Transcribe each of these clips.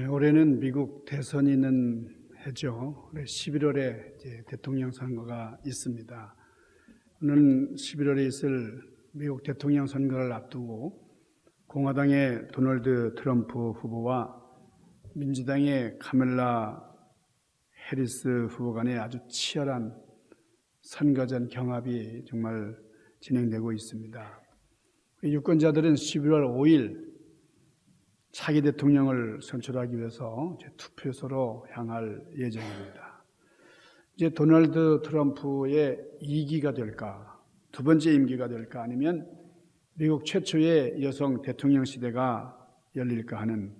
올해는 미국 대선이 있는 해죠. 올해 11월에 이제 대통령 선거가 있습니다. 오늘 11월에 있을 미국 대통령 선거를 앞두고 공화당의 도널드 트럼프 후보와 민주당의 카멜라 해리스 후보 간의 아주 치열한 선거전 경합이 정말 진행되고 있습니다. 유권자들은 11월 5일 차기 대통령을 선출하기 위해서 투표소로 향할 예정입니다. 이제 도널드 트럼프의 2기가 될까, 두 번째 임기가 될까, 아니면 미국 최초의 여성 대통령 시대가 열릴까 하는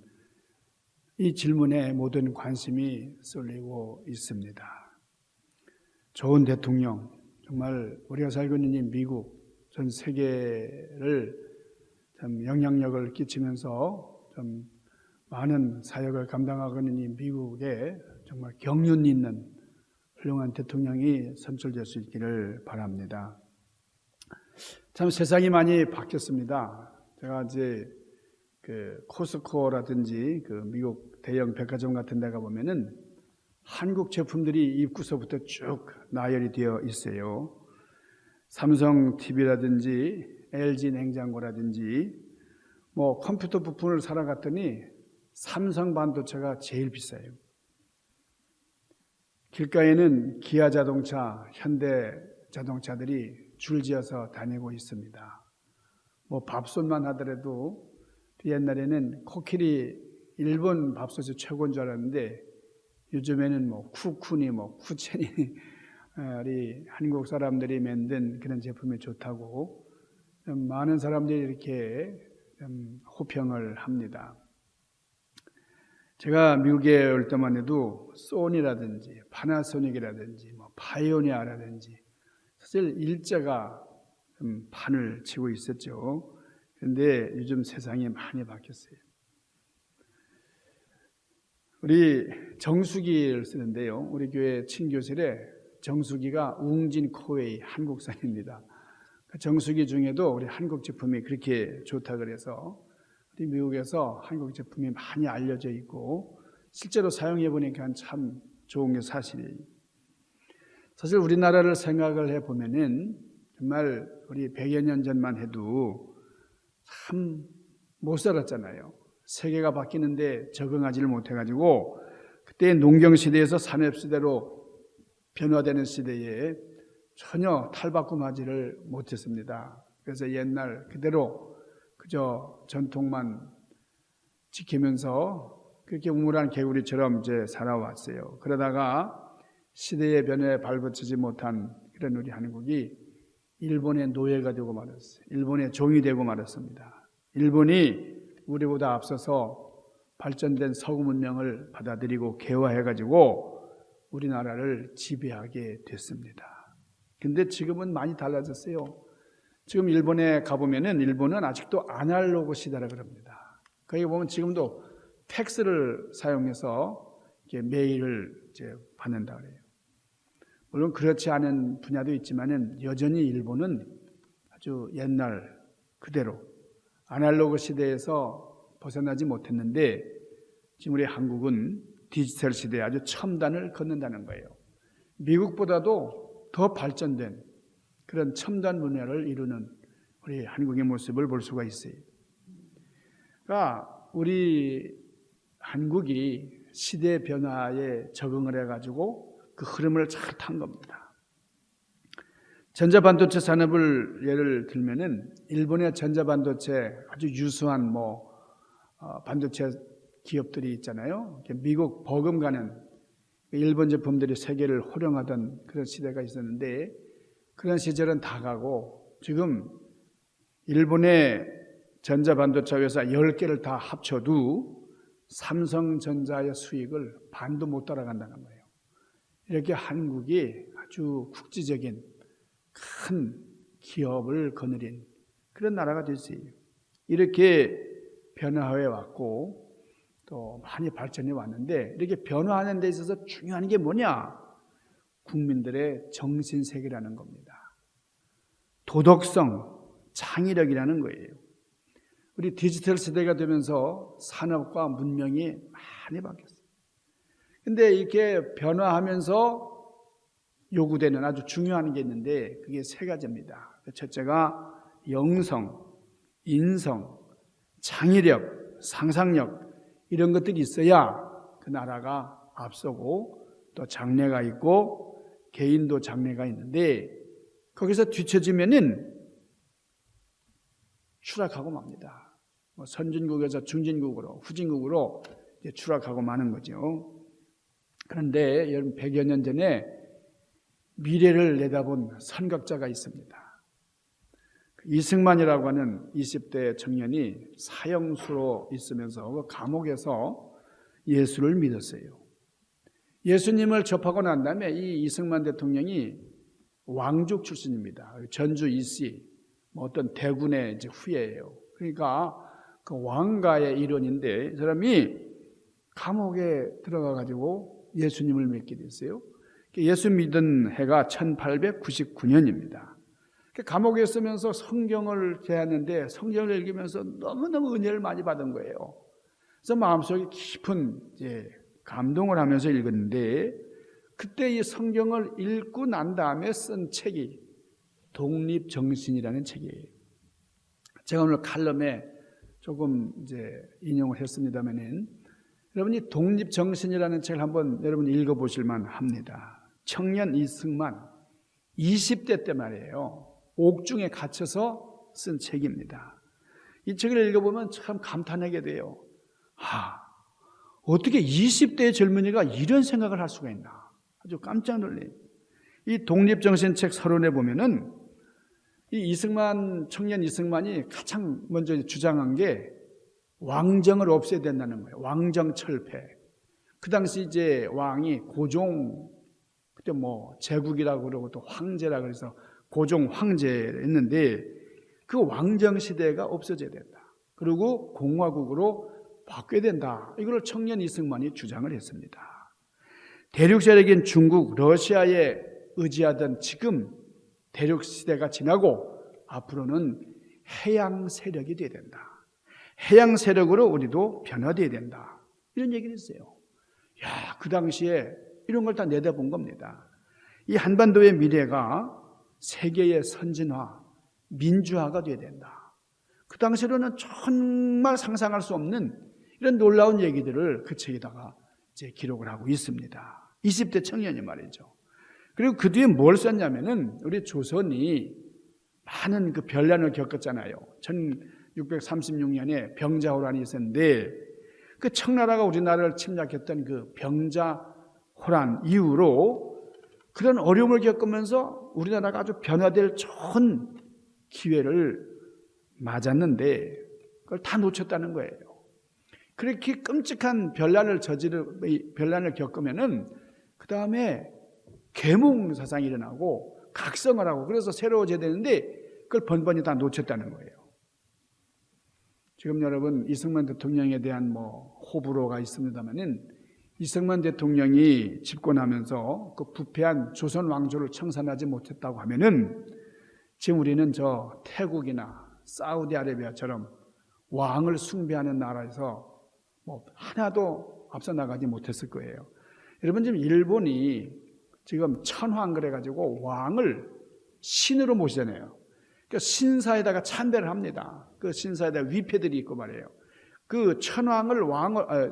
이 질문에 모든 관심이 쏠리고 있습니다. 좋은 대통령, 정말 우리가 살고 있는 이 미국, 전 세계를 참 영향력을 끼치면서 좀 많은 사역을 감당하고 있는 이 미국에 정말 경륜 있는 훌륭한 대통령이 선출될 수 있기를 바랍니다. 참 세상이 많이 바뀌었습니다. 제가 이제 코스코라든지 미국 대형 백화점 같은 데 가보면은 한국 제품들이 입구서부터 쭉 나열이 되어 있어요. 삼성 TV라든지 LG 냉장고라든지 컴퓨터 부품을 사러 갔더니 삼성 반도체가 제일 비싸요. 길가에는 기아 자동차, 현대 자동차들이 줄지어서 다니고 있습니다. 밥솥만 하더라도 옛날에는 코끼리 일본 밥솥이 최고인 줄 알았는데 요즘에는 쿠쿠니, 쿠첸이 우리 한국 사람들이 만든 그런 제품이 좋다고 많은 사람들이 이렇게 호평을 합니다. 제가 미국에 올 때만 해도 소니라든지 파나소닉이라든지 파이오니아라든지 사실 일제가 판을 치고 있었죠. 그런데 요즘 세상이 많이 바뀌었어요. 우리 정수기를 쓰는데요. 우리 교회 친교실에 정수기가 웅진 코웨이 한국산입니다. 정수기 중에도 우리 한국 제품이 그렇게 좋다 그래서 우리 미국에서 한국 제품이 많이 알려져 있고 실제로 사용해 보니까 참 좋은 게 사실이에요. 사실 우리나라를 생각을 해보면은 정말 우리 100여 년 전만 해도 참 못 살았잖아요. 세계가 바뀌는데 적응하지를 못해가지고 그때 농경시대에서 산업시대로 변화되는 시대에 전혀 탈바꿈하지를 못했습니다. 그래서 옛날 그대로 그저 전통만 지키면서 그렇게 우물한 개구리처럼 이제 살아왔어요. 그러다가 시대의 변화에 발붙이지 못한 그런 우리 한국이 일본의 노예가 되고 말았어요. 일본의 종이 되고 말았습니다. 일본이 우리보다 앞서서 발전된 서구 문명을 받아들이고 개화해가지고 우리나라를 지배하게 됐습니다. 근데 지금은 많이 달라졌어요. 지금 일본에 가보면은 일본은 아직도 아날로그 시대라 그럽니다. 거기 보면 지금도 팩스를 사용해서 메일을 이제 받는다 그래요. 물론 그렇지 않은 분야도 있지만은 여전히 일본은 아주 옛날 그대로 아날로그 시대에서 벗어나지 못했는데 지금 우리 한국은 디지털 시대에 아주 첨단을 걷는다는 거예요. 미국보다도 더 발전된 그런 첨단 분야를 이루는 우리 한국의 모습을 볼 수가 있어요. 그러니까 우리 한국이 시대 변화에 적응을 해가지고 그 흐름을 잘 탄 겁니다. 전자반도체 산업을 예를 들면은 일본의 전자반도체 아주 유수한 반도체 기업들이 있잖아요. 미국 버금가는 일본 제품들이 세계를 호령하던 그런 시대가 있었는데 그런 시절은 다 가고 지금 일본의 전자반도체 회사 10개를 다 합쳐도 삼성전자의 수익을 반도 못 따라간다는 거예요. 이렇게 한국이 아주 국제적인 큰 기업을 거느린 그런 나라가 됐어요. 이렇게 변화해 왔고 또 많이 발전해 왔는데 이렇게 변화하는 데 있어서 중요한 게 뭐냐? 국민들의 정신세계라는 겁니다. 도덕성, 창의력이라는 거예요. 우리 디지털 시대가 되면서 산업과 문명이 많이 바뀌었어요. 근데 이렇게 변화하면서 요구되는 아주 중요한 게 있는데 그게 세 가지입니다. 첫째가 영성, 인성, 창의력, 상상력 이런 것들이 있어야 그 나라가 앞서고 또 장래가 있고 개인도 장래가 있는데 거기서 뒤처지면은 추락하고 맙니다. 선진국에서 중진국으로 후진국으로 이제 추락하고 마는 거죠. 그런데 여러분 100여 년 전에 미래를 내다본 선각자가 있습니다. 이승만이라고 하는 20대 청년이 사형수로 있으면서 그 감옥에서 예수를 믿었어요. 예수님을 접하고 난 다음에 이 이승만 대통령이 왕족 출신입니다. 전주 이씨, 어떤 대군의 이제 후예예요. 그러니까 그 왕가의 일원인데 이 사람이 감옥에 들어가 가지고 예수님을 믿게 됐어요. 예수 믿은 해가 1899년입니다. 감옥에 있으면서 성경을 대하는데 성경을 읽으면서 너무너무 은혜를 많이 받은 거예요. 그래서 마음속에 깊은 이제 감동을 하면서 읽었는데 그때 이 성경을 읽고 난 다음에 쓴 책이 독립정신이라는 책이에요. 제가 오늘 칼럼에 조금 이제 인용을 했습니다만은 여러분이 독립정신이라는 책을 한번 여러분 읽어보실 만합니다. 청년 이승만 20대 때 말이에요. 옥중에 갇혀서 쓴 책입니다. 이 책을 읽어보면 참 감탄하게 돼요. 어떻게 20대의 젊은이가 이런 생각을 할 수가 있나. 아주 깜짝 놀래요. 이 독립정신책 서론에 보면은 이 이승만, 청년 이승만이 가장 먼저 주장한 게 왕정을 없애야 된다는 거예요. 왕정 철폐. 그 당시 이제 왕이 고종, 그때 뭐 제국이라고 그러고 또 황제라고 그래서 고종 황제였는데 그 왕정 시대가 없어져야 된다. 그리고 공화국으로 바뀌어야 된다. 이걸 청년 이승만이 주장을 했습니다. 대륙 세력인 중국, 러시아에 의지하던 지금 대륙 시대가 지나고 앞으로는 해양 세력이 돼야 된다. 해양 세력으로 우리도 변화돼야 된다. 이런 얘기를 했어요. 그 당시에 이런 걸 다 내다본 겁니다. 이 한반도의 미래가 세계의 선진화, 민주화가 돼야 된다. 그 당시로는 정말 상상할 수 없는 이런 놀라운 얘기들을 그 책에다가 이제 기록을 하고 있습니다. 20대 청년이 말이죠. 그리고 그 뒤에 뭘 썼냐면은 우리 조선이 많은 그 변란을 겪었잖아요. 1636년에 병자호란이 있었는데 그 청나라가 우리나라를 침략했던 그 병자호란 이후로 그런 어려움을 겪으면서 우리나라가 아주 변화될 좋은 기회를 맞았는데 그걸 다 놓쳤다는 거예요. 그렇게 끔찍한 변란을 겪으면은 그 다음에 계몽 사상이 일어나고 각성을 하고 그래서 새로워져야 되는데 그걸 번번이 다 놓쳤다는 거예요. 지금 여러분 이승만 대통령에 대한 호불호가 있습니다만은 이승만 대통령이 집권하면서 그 부패한 조선 왕조를 청산하지 못했다고 하면은 지금 우리는 저 태국이나 사우디아라비아처럼 왕을 숭배하는 나라에서 하나도 앞서 나가지 못했을 거예요. 여러분 지금 일본이 지금 천황 그래가지고 왕을 신으로 모시잖아요. 그러니까 신사에다가 찬배를 합니다. 그 신사에다 위패들이 있고 말이에요. 그 천황을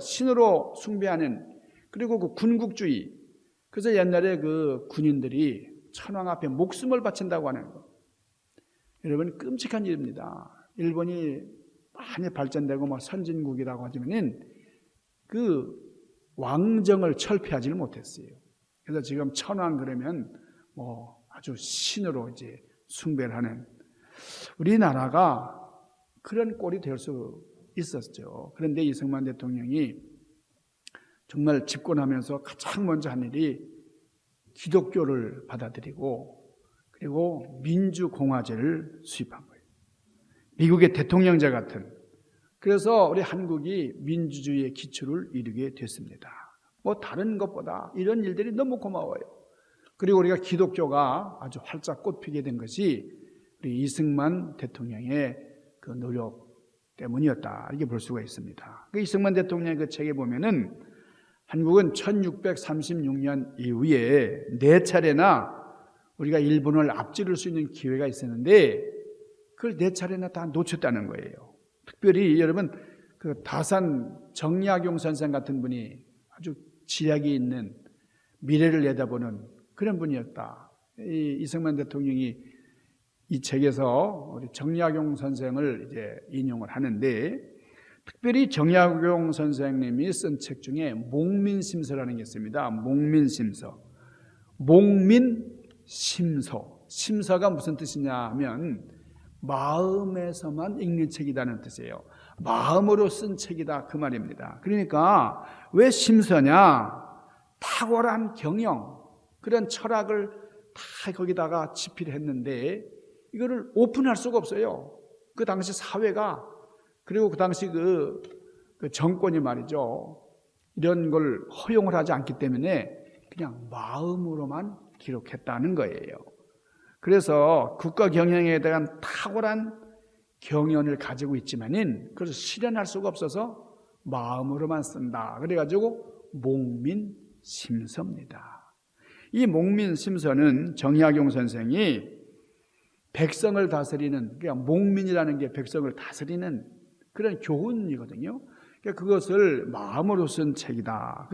신으로 숭배하는 그리고 그 군국주의. 그래서 옛날에 그 군인들이 천황 앞에 목숨을 바친다고 하는 거. 여러분 끔찍한 일입니다. 일본이 많이 발전되고 선진국이라고 하지만은 그 왕정을 철폐하지를 못했어요. 그래서 지금 천황 그러면 아주 신으로 이제 숭배를 하는 우리나라가 그런 꼴이 될 수 있었죠. 그런데 이승만 대통령이 정말 집권하면서 가장 먼저 한 일이 기독교를 받아들이고 그리고 민주공화제를 수입한 거예요. 미국의 대통령제 같은. 그래서 우리 한국이 민주주의의 기초를 이루게 됐습니다. 다른 것보다 이런 일들이 너무 고마워요. 그리고 우리가 기독교가 아주 활짝 꽃피게 된 것이 우리 이승만 대통령의 그 노력 때문이었다. 이렇게 볼 수가 있습니다. 그 이승만 대통령의 그 책에 보면은 한국은 1636년 이후에 4차례나 우리가 일본을 앞지를 수 있는 기회가 있었는데 그걸 4차례나 다 놓쳤다는 거예요. 특별히 여러분 그 다산 정약용 선생 같은 분이 아주 지략이 있는 미래를 내다보는 그런 분이었다. 이승만 대통령이 이 책에서 우리 정약용 선생을 이제 인용을 하는데 특별히 정약용 선생님이 쓴 책 중에 목민심서라는 게 있습니다. 목민심서. 목민심서. 심서가 무슨 뜻이냐 하면 마음에서만 읽는 책이라는 뜻이에요. 마음으로 쓴 책이다 그 말입니다. 그러니까 왜 심서냐? 탁월한 경영, 그런 철학을 다 거기다가 집필했는데 이거를 오픈할 수가 없어요. 그 당시 사회가 그리고 그 당시 그 정권이 말이죠. 이런 걸 허용을 하지 않기 때문에 그냥 마음으로만 기록했다는 거예요. 그래서 국가 경영에 대한 탁월한 경연을 가지고 있지만은 그걸 실현할 수가 없어서 마음으로만 쓴다. 그래가지고 목민심서입니다. 이 목민심서는 정약용 선생이 백성을 다스리는, 그러니까 목민이라는 게 백성을 다스리는 그런 교훈이거든요. 그러니까 그것을 마음으로 쓴 책이다.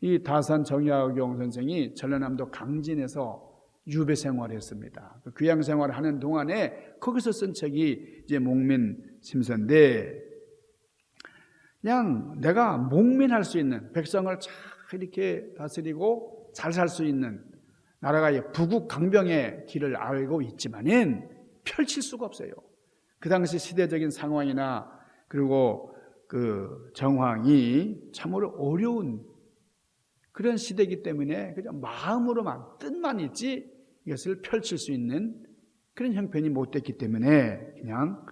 이 다산 정약용 선생이 전라남도 강진에서 유배 생활했습니다. 귀양 생활하는 동안에 거기서 쓴 책이 이제 목민심서인데, 그냥 내가 목민할 수 있는, 백성을 잘 이렇게 다스리고 잘 살 수 있는 나라가 부국 강병의 길을 알고 있지만은 펼칠 수가 없어요. 그 당시 시대적인 상황이나 그리고 그 정황이 참으로 어려운 그런 시대이기 때문에 그냥 마음으로만 뜻만 있지 이것을 펼칠 수 있는 그런 형편이 못 됐기 때문에 그냥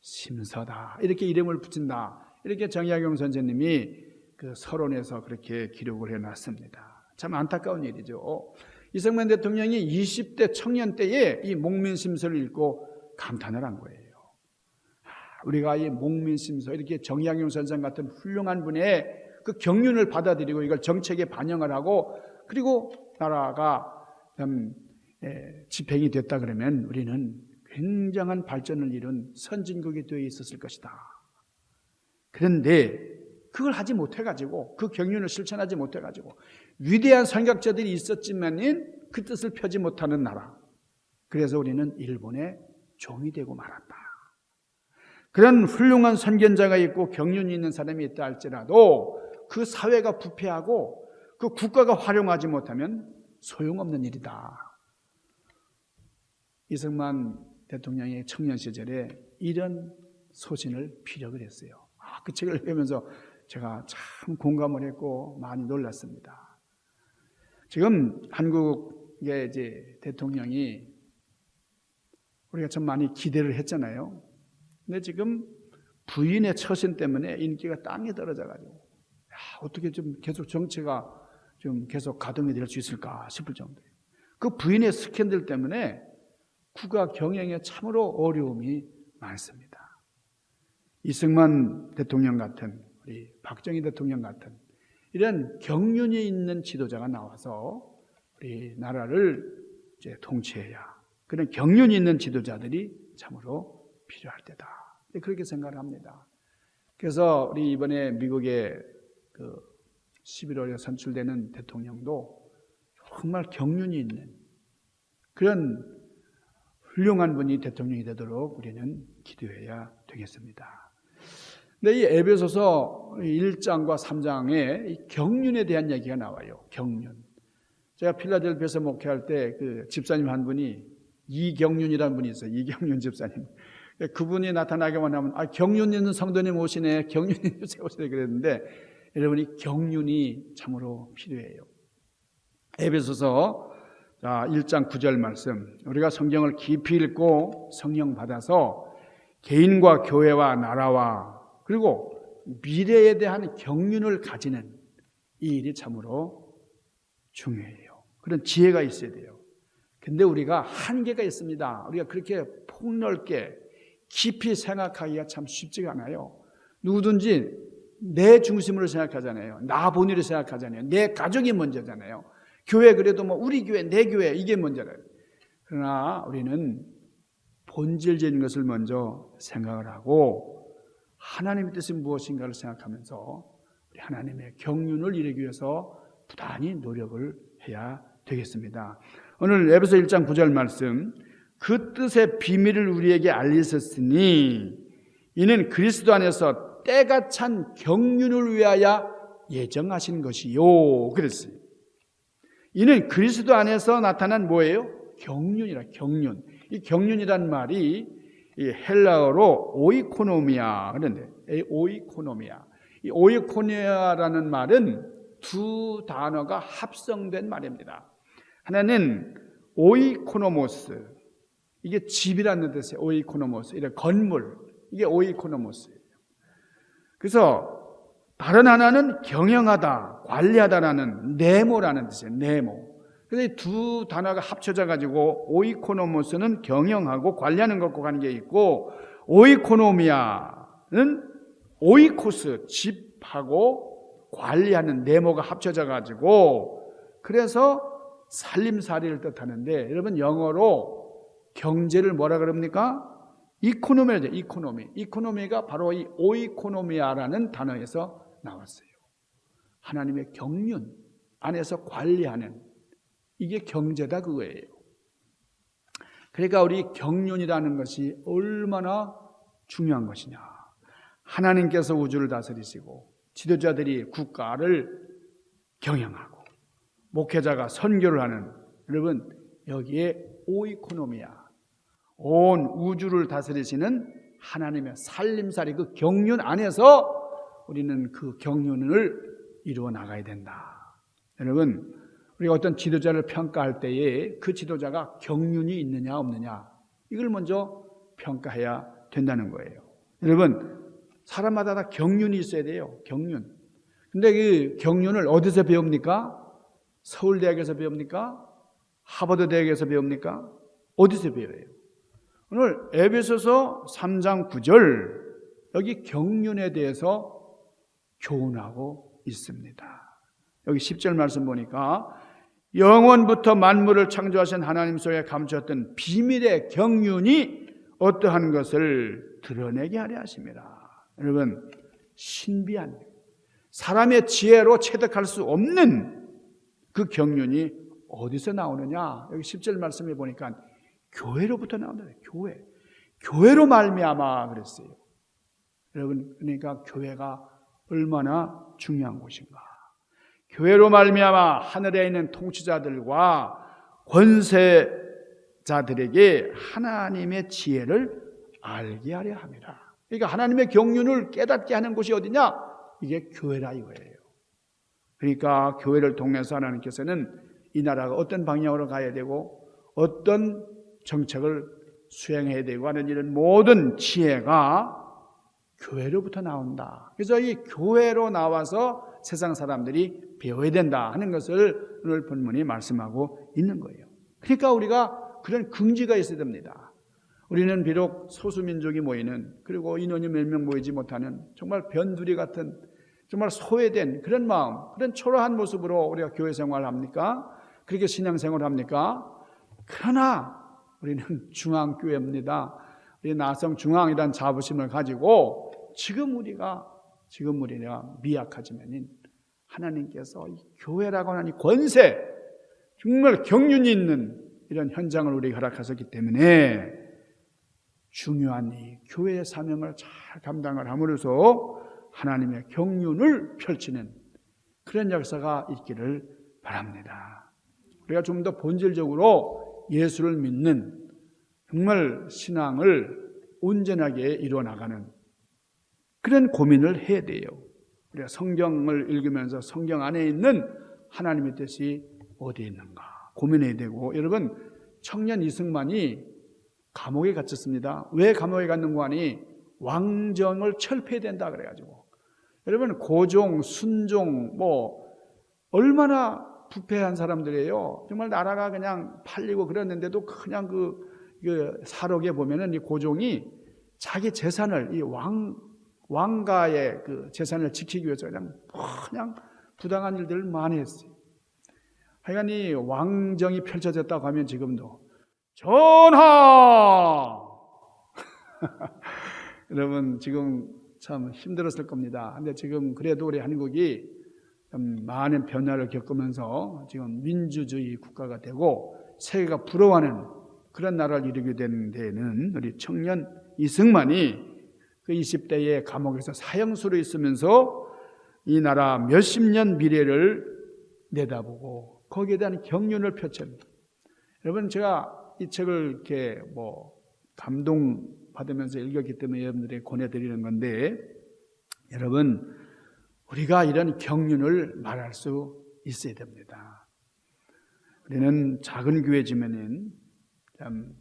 목민심서다 이렇게 이름을 붙인다. 이렇게 정약용 선생님이 그 서론에서 그렇게 기록을 해놨습니다. 참 안타까운 일이죠. 이승만 대통령이 20대 청년 때에 이 목민심서를 읽고 감탄을 한 거예요. 우리가 이 목민심서, 이렇게 정약용 선생 같은 훌륭한 분의 그 경륜을 받아들이고 이걸 정책에 반영을 하고 그리고 나라가 집행이 됐다 그러면 우리는 굉장한 발전을 이룬 선진국이 되어 있었을 것이다. 그런데 그걸 하지 못해가지고 그 경륜을 실천하지 못해가지고 위대한 선각자들이 있었지만은 그 뜻을 펴지 못하는 나라. 그래서 우리는 일본의 종이 되고 말았다. 그런 훌륭한 선견자가 있고 경륜이 있는 사람이 있다 할지라도 그 사회가 부패하고 그 국가가 활용하지 못하면 소용없는 일이다. 이승만 대통령의 청년 시절에 이런 소신을 피력을 했어요. 그 책을 읽으면서 제가 참 공감을 했고 많이 놀랐습니다. 지금 한국의 이제 대통령이 우리가 참 많이 기대를 했잖아요. 근데 지금 부인의 처신 때문에 인기가 땅에 떨어져가지고 어떻게 좀 계속 정치가 좀 계속 가동이 될 수 있을까 싶을 정도예요. 그 부인의 스캔들 때문에 국가 경영에 참으로 어려움이 많습니다. 이승만 대통령 같은 우리 박정희 대통령 같은 이런 경륜이 있는 지도자가 나와서 우리 나라를 이제 통치해야 그런 경륜이 있는 지도자들이 참으로 필요할 때다. 그렇게 생각을 합니다. 그래서 우리 이번에 미국에 그 11월에 선출되는 대통령도 정말 경륜이 있는 그런 훌륭한 분이 대통령이 되도록 우리는 기도해야 되겠습니다. 근데 이 에베소서 1장과 3장에 이 경륜에 대한 얘기가 나와요. 경륜. 제가 필라델피아에서 목회할 때 그 집사님 한 분이 이경륜이라는 분이 있어요. 이경륜 집사님. 그분이 나타나기만 하면 경륜 있는 성도님 오시네. 경륜 있는 오시네 그랬는데 여러분이 경륜이 참으로 필요해요. 에베소서 1장 9절 말씀. 우리가 성경을 깊이 읽고 성령 받아서 개인과 교회와 나라와 그리고 미래에 대한 경륜을 가지는 이 일이 참으로 중요해요. 그런 지혜가 있어야 돼요. 근데 우리가 한계가 있습니다. 우리가 그렇게 폭넓게 깊이 생각하기가 참 쉽지가 않아요. 누구든지 내 중심으로 생각하잖아요. 나 본위로 생각하잖아요. 내 가족이 먼저잖아요. 교회 그래도 뭐 우리 교회, 내 교회 이게 먼저잖아요. 그러나 우리는 본질적인 것을 먼저 생각을 하고 하나님의 뜻이 무엇인가를 생각하면서 우리 하나님의 경륜을 이루기 위해서 부단히 노력을 해야 되겠습니다. 오늘 에베소 1장 9절 말씀, 그 뜻의 비밀을 우리에게 알리셨으니 이는 그리스도 안에서 때가 찬 경륜을 위하여 예정하신 것이요. 그랬어요. 이는 그리스도 안에서 나타난 뭐예요? 경륜이라. 경륜. 이 경륜이란 말이 이 헬라어로 오이코노미아. 그런데 오이코노미아. 이 오이코노미아라는 말은 두 단어가 합성된 말입니다. 하나는 오이코노모스. 이게 집이라는 뜻이에요. 오이코노모스. 이래 건물. 이게 오이코노모스예요. 그래서 다른 하나는 경영하다, 관리하다라는 네모라는 뜻이에요. 네모. 그래서 이 두 단어가 합쳐져 가지고 오이코노모스는 경영하고 관리하는 것과 관계 있고, 오이코노미아는 오이코스, 집하고 관리하는 네모가 합쳐져 가지고, 그래서 살림살이를 뜻하는데, 여러분 영어로 경제를 뭐라 그럽니까? 이코노미죠. 이코노미. 이코노미가 바로 이 오이코노미아라는 단어에서 나왔어요. 하나님의 경륜 안에서 관리하는, 이게 경제다 그거예요. 그러니까 우리 경륜이라는 것이 얼마나 중요한 것이냐. 하나님께서 우주를 다스리시고 지도자들이 국가를 경영하고 목회자가 선교를 하는, 여러분 여기에 오이코노미아, 온 우주를 다스리시는 하나님의 살림살이, 그 경륜 안에서 우리는 그 경륜을 이루어 나가야 된다. 여러분, 우리가 어떤 지도자를 평가할 때에 그 지도자가 경륜이 있느냐 없느냐, 이걸 먼저 평가해야 된다는 거예요. 여러분, 사람마다 다 경륜이 있어야 돼요. 경륜. 근데 그 경륜을 어디서 배웁니까? 서울대학에서 배웁니까? 하버드 대학에서 배웁니까? 어디서 배워요? 오늘 에베소서 3장 9절, 여기 경륜에 대해서 교훈하고 있습니다. 여기 10절 말씀 보니까 영원부터 만물을 창조하신 하나님 속에 감추었던 비밀의 경륜이 어떠한 것을 드러내게 하려 하심이라. 여러분, 신비한, 사람의 지혜로 체득할 수 없는 그 경륜이 어디서 나오느냐? 여기 10절 말씀에 보니까 교회로부터 나온다. 교회로 말미암아 그랬어요. 여러분, 그러니까 교회가 얼마나 중요한 곳인가. 교회로 말미암아 하늘에 있는 통치자들과 권세자들에게 하나님의 지혜를 알게 하려 함이라. 그러니까 하나님의 경륜을 깨닫게 하는 곳이 어디냐? 이게 교회라 이거예요. 그러니까 교회를 통해서 하나님께서는 이 나라가 어떤 방향으로 가야 되고 어떤 정책을 수행해야 되고 하는 이런 모든 지혜가 교회로부터 나온다. 그래서 이 교회로 나와서 세상 사람들이 배워야 된다 하는 것을 오늘 본문이 말씀하고 있는 거예요. 그러니까 우리가 그런 긍지가 있어야 됩니다. 우리는 비록 소수민족이 모이는, 그리고 인원이 몇 명 모이지 못하는 정말 변두리 같은, 정말 소외된 그런 마음, 그런 초라한 모습으로 우리가 교회 생활을 합니까? 그렇게 신앙생활을 합니까? 그러나 우리는 중앙교회입니다. 우리 나성중앙이라는 자부심을 가지고 지금 우리가 미약하지만은 하나님께서 이 교회라고 하는 이 권세, 정말 경륜이 있는 이런 현장을 우리가 허락하셨기 때문에 중요한 이 교회의 사명을 잘 감당을 함으로써 하나님의 경륜을 펼치는 그런 역사가 있기를 바랍니다. 우리가 좀 더 본질적으로 예수를 믿는 정말 신앙을 온전하게 이루어 나가는 그런 고민을 해야 돼요. 우리가 성경을 읽으면서 성경 안에 있는 하나님의 뜻이 어디에 있는가 고민해야 되고, 여러분, 청년 이승만이 감옥에 갇혔습니다. 왜 감옥에 갔는가 하니 왕정을 철폐해야 된다 그래가지고. 여러분, 고종, 순종 얼마나 부패한 사람들이에요. 정말 나라가 그냥 팔리고 그랬는데도 그냥 그 사록에 보면은 이 고종이 자기 재산을, 이 왕가의 그 재산을 지키기 위해서 그냥 부당한 일들을 많이 했어요. 하여간 이 왕정이 펼쳐졌다고 하면 지금도 전하! 여러분 지금 참 힘들었을 겁니다. 근데 지금 그래도 우리 한국이 좀 많은 변화를 겪으면서 지금 민주주의 국가가 되고 세계가 부러워하는 그런 나라를 이루게 된 데에는 우리 청년 이승만이 그 20대에 감옥에서 사형수로 있으면서 이 나라 몇십 년 미래를 내다보고 거기에 대한 경륜을 펼쳤습니다. 여러분 제가 이 책을 이렇게 감동받으면서 읽었기 때문에 여러분들에게 권해드리는 건데, 여러분 우리가 이런 경륜을 말할 수 있어야 됩니다. 우리는 작은 교회지만은 참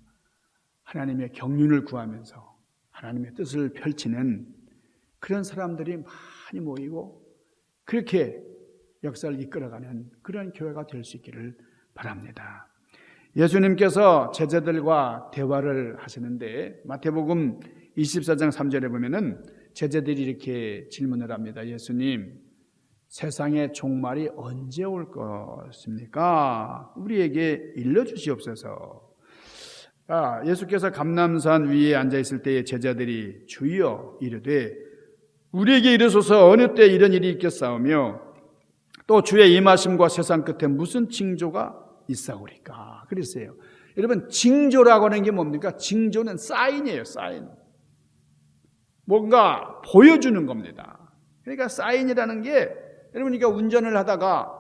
하나님의 경륜을 구하면서 하나님의 뜻을 펼치는 그런 사람들이 많이 모이고 그렇게 역사를 이끌어가는 그런 교회가 될 수 있기를 바랍니다. 예수님께서 제자들과 대화를 하시는데 마태복음 24장 3절에 보면은 제자들이 이렇게 질문을 합니다. 예수님, 세상의 종말이 언제 올 것입니까? 우리에게 일러주시옵소서. 예수께서 감람산 위에 앉아있을 때에 제자들이 주여 이르되 우리에게 이르소서 어느 때 이런 일이 있겠사오며 또 주의 임하심과 세상 끝에 무슨 징조가 있사오리까? 그랬어요. 여러분 징조라고 하는 게 뭡니까? 징조는 사인이에요. 사인. 뭔가 보여주는 겁니다. 그러니까 사인이라는 게 여러분 그러니까 운전을 하다가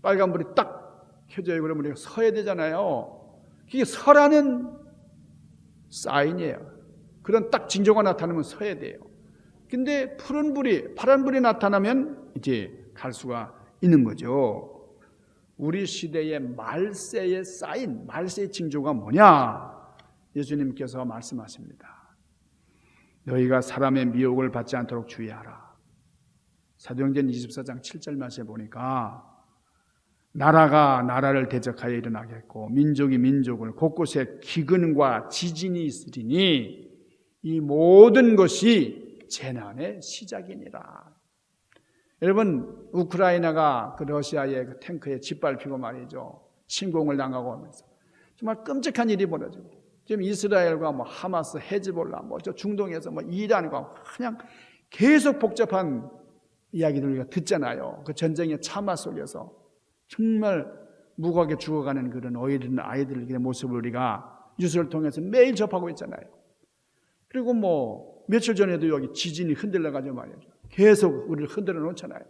빨간불이 딱 켜져요. 그러면 우리가 서야 되잖아요. 그게 서라는 사인이에요. 그런 딱 징조가 나타나면 서야 돼요. 근데 파란불이 나타나면 이제 갈 수가 있는 거죠. 우리 시대의 말세의 사인, 말세의 징조가 뭐냐? 예수님께서 말씀하십니다. 너희가 사람의 미혹을 받지 않도록 주의하라. 사도행전 24장 7절 말씀에 보니까 나라가 나라를 대적하여 일어나겠고 민족이 민족을 곳곳에 기근과 지진이 있으리니 이 모든 것이 재난의 시작이니라. 여러분 우크라이나가 그 러시아의 그 탱크에 짓밟히고 말이죠. 침공을 당하고 하면서 정말 끔찍한 일이 벌어지고 지금 이스라엘과 하마스, 헤즈볼라, 저 중동에서 이란과 그냥 계속 복잡한 이야기들 우리가 듣잖아요. 그 전쟁의 참화 속에서 정말 무고하게 죽어가는 그런 아이들의 모습을 우리가 뉴스를 통해서 매일 접하고 있잖아요. 그리고 며칠 전에도 여기 지진이 흔들려가지고 말이죠. 계속 우리를 흔들어 놓잖아요.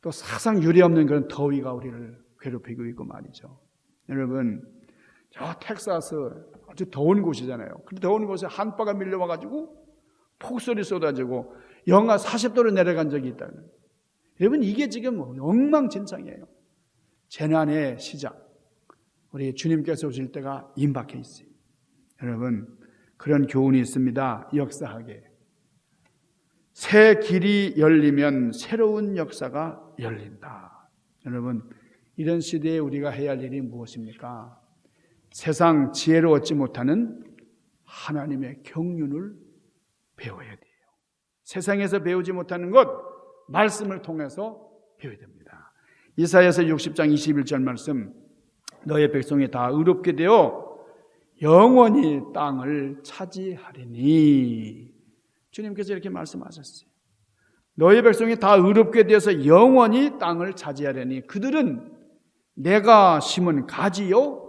또 사상 유례없는 그런 더위가 우리를 괴롭히고 있고 말이죠. 여러분, 저 텍사스 아주 더운 곳이잖아요. 그 더운 곳에 한파가 밀려와가지고 폭설이 쏟아지고 영하 40도로 내려간 적이 있다는 거예요. 여러분, 이게 지금 엉망진창이에요. 재난의 시작. 우리 주님께서 오실 때가 임박해 있어요. 여러분, 그런 교훈이 있습니다. 역사하게. 새 길이 열리면 새로운 역사가 열린다. 여러분, 이런 시대에 우리가 해야 할 일이 무엇입니까? 세상 지혜로 얻지 못하는 하나님의 경륜을 배워야 돼요. 세상에서 배우지 못하는 것, 말씀을 통해서 배워야 됩니다. 이사야서 60장 21절 말씀, 너의 백성이 다 의롭게 되어 영원히 땅을 차지하리니. 주님께서 이렇게 말씀하셨어요. 너의 백성이 다 의롭게 되어서 영원히 땅을 차지하리니 그들은 내가 심은 가지요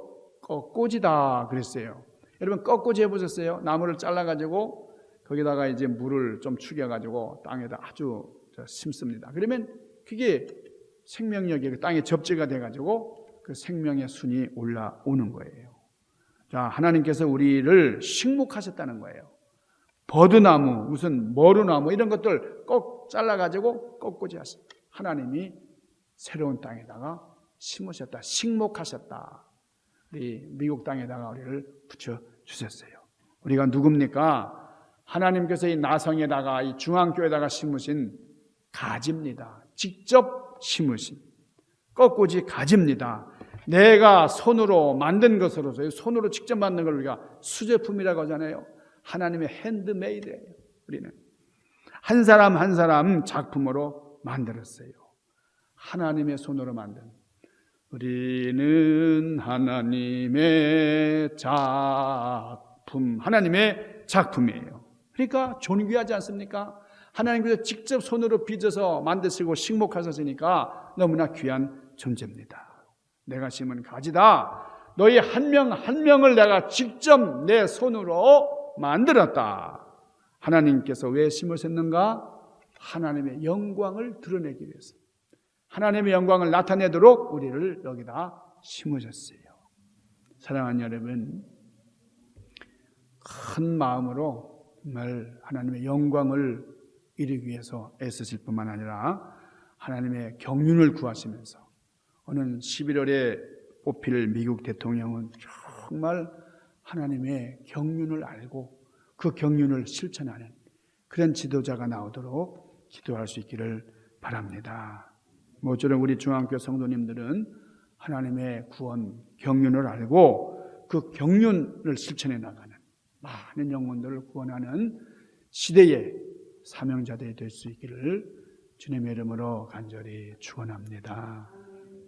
꺾꽂이다 그랬어요. 여러분 꺾꽂이 해보셨어요? 나무를 잘라가지고 거기다가 이제 물을 좀 축여가지고 땅에다 아주 심습니다. 그러면 그게 생명력이 땅에 접지가 돼가지고 그 생명의 순이 올라오는 거예요. 자, 하나님께서 우리를 식목하셨다는 거예요. 버드나무, 무슨 머루나무 이런 것들 꼭 잘라가지고 꺾꽂이 하셨다. 하나님이 새로운 땅에다가 심으셨다. 식목하셨다. 우리 미국 땅에다가 우리를 붙여주셨어요. 우리가 누굽니까? 하나님께서 이 나성에다가 이 중앙교회에다가 심으신 가지입니다. 직접 심으신 꺾꽂이 가지입니다. 내가 손으로 만든 것으로서 손으로 직접 만든 걸 우리가 수제품이라고 하잖아요. 하나님의 핸드메이드예요. 우리는 한 사람 한 사람 작품으로 만들었어요. 하나님의 손으로 만든. 우리는 하나님의 작품, 하나님의 작품이에요. 그러니까 존귀하지 않습니까? 하나님께서 직접 손으로 빚어서 만드시고 식목하셨으니까 너무나 귀한 존재입니다. 내가 심은 가지다. 너희 한 명 한 명을 내가 직접 내 손으로 만들었다. 하나님께서 왜 심으셨는가? 하나님의 영광을 드러내기 위해서. 하나님의 영광을 나타내도록 우리를 여기다 심으셨어요. 사랑하는 여러분, 큰 마음으로 정말 하나님의 영광을 이루기 위해서 애쓰실 뿐만 아니라 하나님의 경륜을 구하시면서 오는 11월에 뽑힐 미국 대통령은 정말 하나님의 경륜을 알고 그 경륜을 실천하는 그런 지도자가 나오도록 기도할 수 있기를 바랍니다. 모쪼록 우리 중앙교 성도님들은 하나님의 구원 경륜을 알고 그 경륜을 실천해 나가는 많은 영혼들을 구원하는 시대의 사명자들이 될 수 있기를 주님의 이름으로 간절히 축원합니다.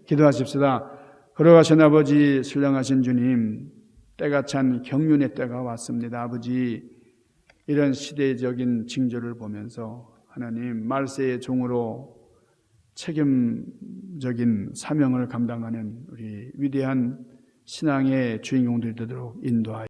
기도하십시다. 걸어가신 아버지, 신령하신 주님, 때가 찬 경륜의 때가 왔습니다. 아버지, 이런 시대적인 징조를 보면서 하나님 말세의 종으로 책임적인 사명을 감당하는 우리 위대한 신앙의 주인공들이 되도록 인도하여